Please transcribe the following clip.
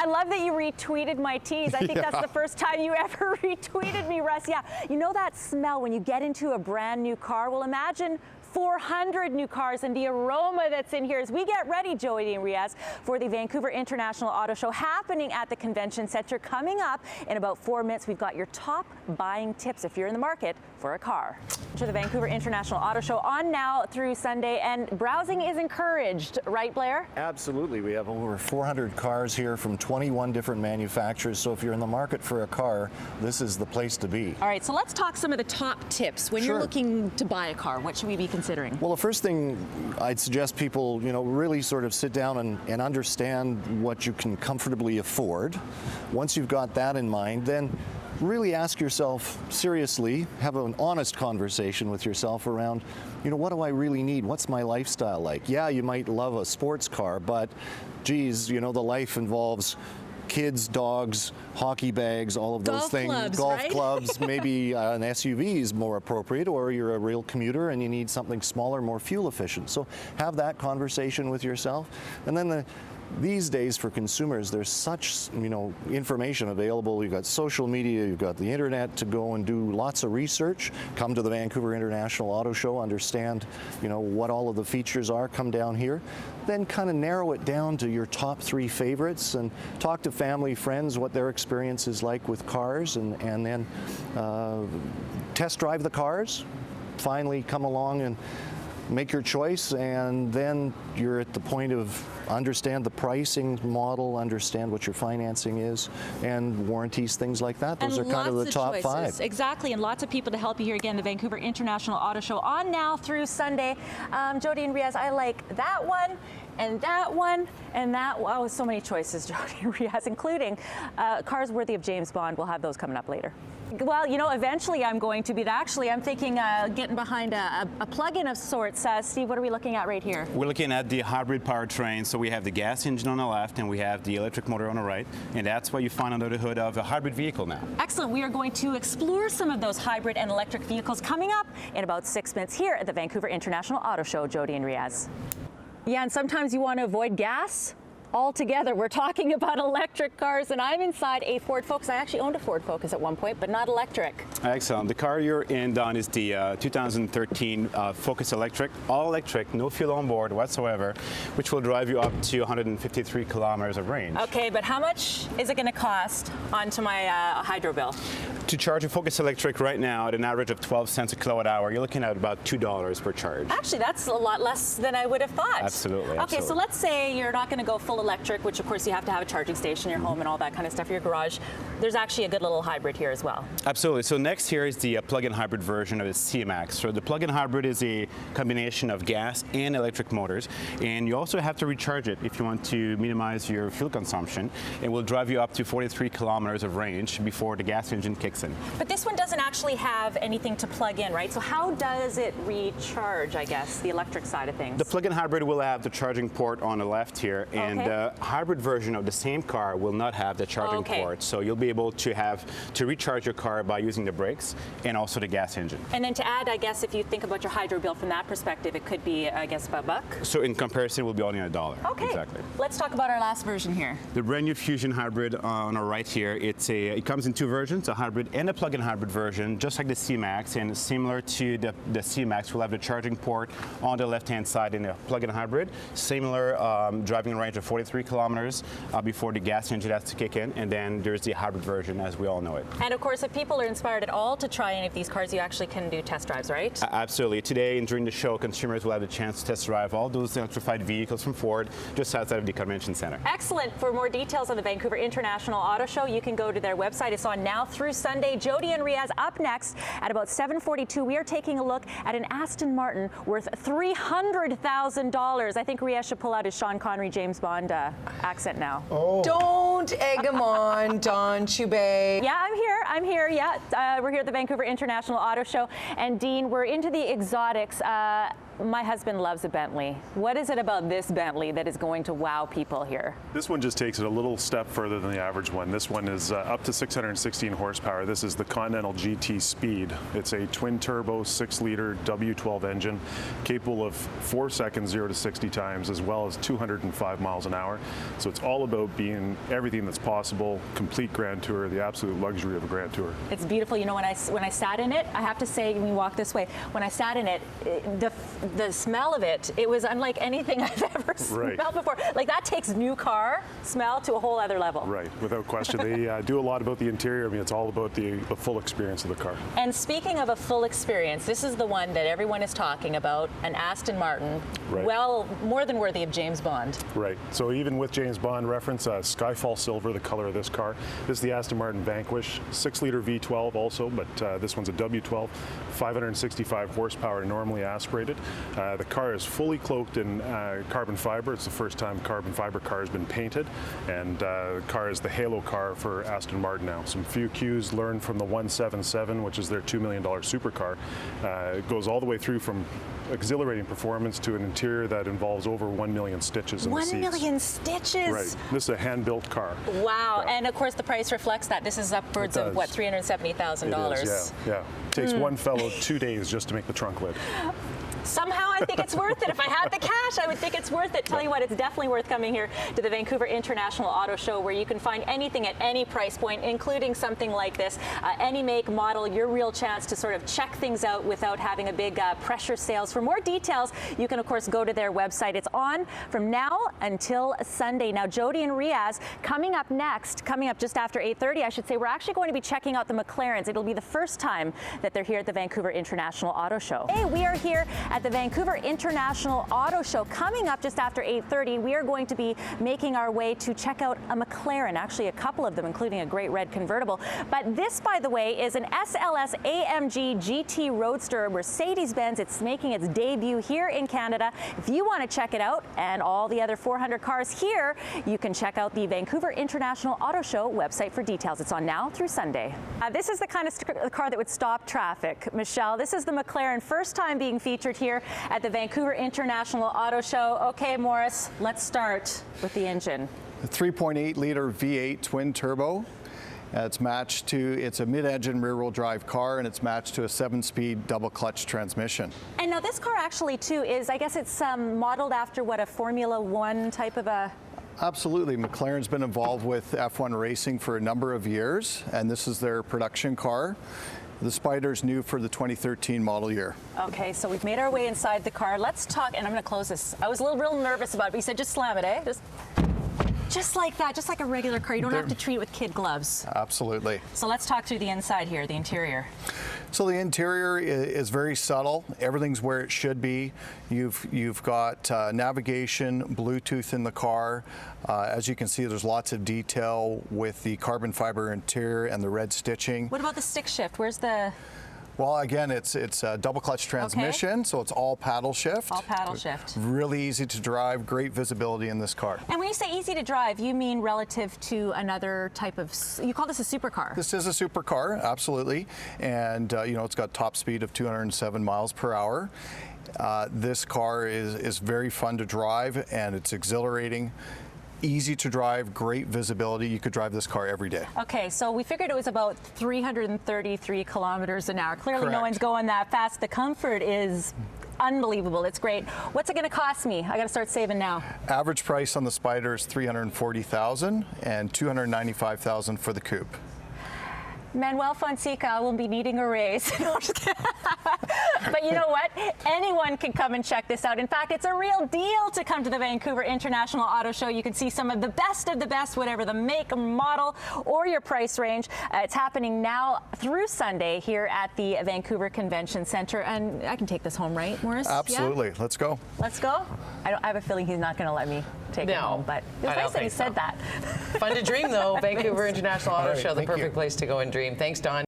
I love that you retweeted my tease. I think that's the first time you ever retweeted me, Russ. Yeah, you know that smell when you get into a brand new car? Well, imagine 400 new cars and the aroma that's in here as we get ready, Jody and Riaz, for the Vancouver International Auto Show happening at the Convention Center. Coming up in about 4 minutes, we've got your top buying tips if you're in the market for a car. To the Vancouver International Auto Show on now through Sunday, and browsing is encouraged, right, Blair? Absolutely. We have over 400 cars here from 21 different manufacturers, so if you're in the market for a car, this is the place to be. All right, so let's talk some of the top tips when you're looking to buy a car. What should we be considering? Well, the first thing I'd suggest people, really sort of sit down and understand what you can comfortably afford. Once you've got that in mind, then really ask yourself seriously, have an honest conversation with yourself around, what do I really need? What's my lifestyle like? Yeah, you might love a sports car, but geez, the life involves kids, dogs, hockey bags, all of those things. Golf clubs, maybe an SUV is more appropriate, or you're a real commuter and you need something smaller, more fuel efficient. So have that conversation with yourself. And then these days for consumers, there's such information available. You've got social media, you've got the internet to go and do lots of research. Come to the Vancouver International Auto Show, understand what all of the features are, come down here. Then kind of narrow it down to your top 3 favorites and talk to family, friends, what their experience is like with cars, and then test drive the cars. Finally come along and make your choice, and then you're at the point of understand the pricing model, understand what your financing is, and warranties, things like that. Those are kind of the top 5. Exactly, and lots of people to help you here again, the Vancouver International Auto Show on now through Sunday. Jody and Riaz, I like that one, and that one, and that one. Oh, so many choices, Jody and Riaz, including cars worthy of James Bond. We'll have those coming up later. Well, eventually I'm going to be. Actually, I'm thinking getting behind a plug-in of sorts. Steve, what are we looking at right here? We're looking at the hybrid powertrain. So we have the gas engine on the left and we have the electric motor on the right. And that's what you find under the hood of a hybrid vehicle now. Excellent. We are going to explore some of those hybrid and electric vehicles coming up in about 6 minutes here at the Vancouver International Auto Show. Jody and Riaz. Yeah, and sometimes you want to avoid gas altogether. We're talking about electric cars, and I'm inside a Ford Focus. I actually owned a Ford Focus at one point, but not electric. Excellent. The car you're in, Don, is the 2013 Focus Electric, all electric, no fuel on board whatsoever, which will drive you up to 153 kilometers of range. Okay, but how much is it going to cost onto my hydro bill? To charge a Focus Electric right now at an average of 12 cents a kilowatt hour, you're looking at about $2 per charge. Actually, that's a lot less than I would have thought. Absolutely. Okay, so let's say you're not going to go full electric, which of course you have to have a charging station in your home and all that kind of stuff for your garage. There's actually a good little hybrid here as well. Absolutely. So next here is the plug-in hybrid version of the C-Max. So the plug-in hybrid is a combination of gas and electric motors, and you also have to recharge it if you want to minimize your fuel consumption. It will drive you up to 43 kilometers of range before the gas engine kicks in. But this one doesn't actually have anything to plug in, right? So how does it recharge, I guess, the electric side of things? The plug-in hybrid will have the charging port on the left here, and the hybrid version of the same car will not have the charging port. So you'll be able to recharge your car by using the brakes and also the gas engine. And then to add, I guess, if you think about your hydro bill from that perspective, it could be, I guess, about $1. So in comparison, it will be only $1. Okay. Exactly. Let's talk about our last version here. The brand new Fusion Hybrid on our right here. It comes in 2 versions, a hybrid and a plug-in hybrid version, just like the C-Max, and similar to the C-Max, we'll have the charging port on the left-hand side in the plug-in hybrid. Similar driving range of 43 kilometers before the gas engine has to kick in, and then there's the hybrid version as we all know it. And of course, if people are inspired at all to try any of these cars, you actually can do test drives, right? Absolutely. Today and during the show, consumers will have the chance to test drive all those electrified vehicles from Ford just outside of the Convention Center. Excellent. For more details on the Vancouver International Auto Show, you can go to their website. It's on now through Sunday. Jody and Riaz up next at about 7:42. We are taking a look at an Aston Martin worth $300,000. I think Riaz should pull out his Sean Connery, James Bond accent now. Oh. Don't egg him on, Don Chubay. Yeah, I'm here. Yeah, we're here at the Vancouver International Auto Show. And Dean, we're into the exotics. my husband loves a Bentley. What is it about this Bentley that is going to wow people here? This one just takes it a little step further than the average one. This one is up to 616 horsepower. This is the Continental GT Speed. It's a twin-turbo, 6-liter W12 engine, capable of 4 seconds 0 to 60 times, as well as 205 miles an hour. So it's all about being everything that's possible, complete Grand Tour, the absolute luxury of a Grand Tour. It's beautiful. You know, when I sat in it, I have to say, when we walk this way, when I sat in it, the smell of it, it was unlike anything I've ever smelled before. Like, that takes new car smell to a whole other level. Right, without question. They do a lot about the interior. I mean, it's all about the full experience of the car. And speaking of a full experience, this is the one that everyone is talking about, an Aston Martin. Right. Well, more than worthy of James Bond. Right. So even with James Bond reference, Skyfall Silver, the color of this car. This is the Aston Martin Vanquish, 6-liter V12 also, but this one's a W12, 565 horsepower, normally aspirated. The car is fully cloaked in carbon fiber. It's the first time carbon fiber car has been painted, and the car is the halo car for Aston Martin now. Some few cues learned from the 177, which is their $2 million supercar. It goes all the way through from exhilarating performance to an interior that involves over 1 million stitches in the seats. 1 million stitches? Right. This is a hand-built car. Wow. Yeah. And of course the price reflects that. This is upwards of, what, $370,000? Yeah. It takes one fellow 2 days just to make the trunk lid. Somehow I think it's worth it. If I had the cash, I would think it's worth it. Tell you what, it's definitely worth coming here to the Vancouver International Auto Show, where you can find anything at any price point, including something like this. Any make, model, your real chance to sort of check things out without having a big pressure sales. For more details, you can, of course, go to their website. It's on from now until Sunday. Now, Jody and Riaz, coming up next, coming up just after 8:30, I should say, we're actually going to be checking out the McLarens. It'll be the first time that they're here at the Vancouver International Auto Show. Hey, we are here at the Vancouver International Auto Show. Coming up just after 8:30, we are going to be making our way to check out a McLaren, actually a couple of them, including a great red convertible. But this, by the way, is an SLS AMG GT Roadster Mercedes-Benz. It's making its debut here in Canada. If you want to check it out and all the other 400 cars here, you can check out the Vancouver International Auto Show website for details. It's on now through Sunday. This is the kind of car that would stop traffic. Michelle, this is the McLaren, first time being featured here at the Vancouver International Auto Show. Okay, Morris, let's start with the engine. A 3.8-liter V8 twin turbo. It's a mid-engine rear-wheel drive car, and it's matched to a 7-speed double-clutch transmission. And now this car actually, too, is, I guess it's modeled after, what, a Formula One type of a... Absolutely. McLaren's been involved with F1 racing for a number of years, and this is their production car. The Spider's new for the 2013 model year. Okay, so we've made our way inside the car. Let's talk, and I'm going to close this. I was a little real nervous about it, but you said just slam it, eh? Just like that, just like a regular car. You don't have to treat it with kid gloves. Absolutely. So let's talk through the inside here, the interior. So the interior is very subtle. Everything's where it should be. You've got navigation, Bluetooth in the car. As you can see, there's lots of detail with the carbon fiber interior and the red stitching. What about the stick shift? Where's the... Well, again, it's a double clutch transmission, so it's all paddle shift. All paddle shift. Really easy to drive, great visibility in this car. And when you say easy to drive, you mean relative to another type of, you call this a supercar? This is a supercar, absolutely. And, it's got top speed of 207 miles per hour. This car is very fun to drive, and it's exhilarating. Easy to drive, great visibility. You could drive this car every day. Okay, so we figured it was about 333 kilometers an hour. Clearly Correct. No one's going that fast. The comfort is unbelievable. It's great. What's it going to cost me? I got to start saving now. Average price on the Spider is $340,000 and $295,000 for the coupe. Manuel Fonseca will be needing a raise. No, I'm just kidding. But you know what? Anyone can come and check this out. In fact, it's a real deal to come to the Vancouver International Auto Show. You can see some of the best, whatever the make, model, or your price range. It's happening now through Sunday here at the Vancouver Convention Center. And I can take this home, right, Morris? Absolutely. Yeah? Let's go. Let's go? I have a feeling he's not going to let me take it home, but it was nice that he said that. Fun to dream, though. Vancouver International Auto All right, Show, the perfect you. place to go and dream. Thanks, Don.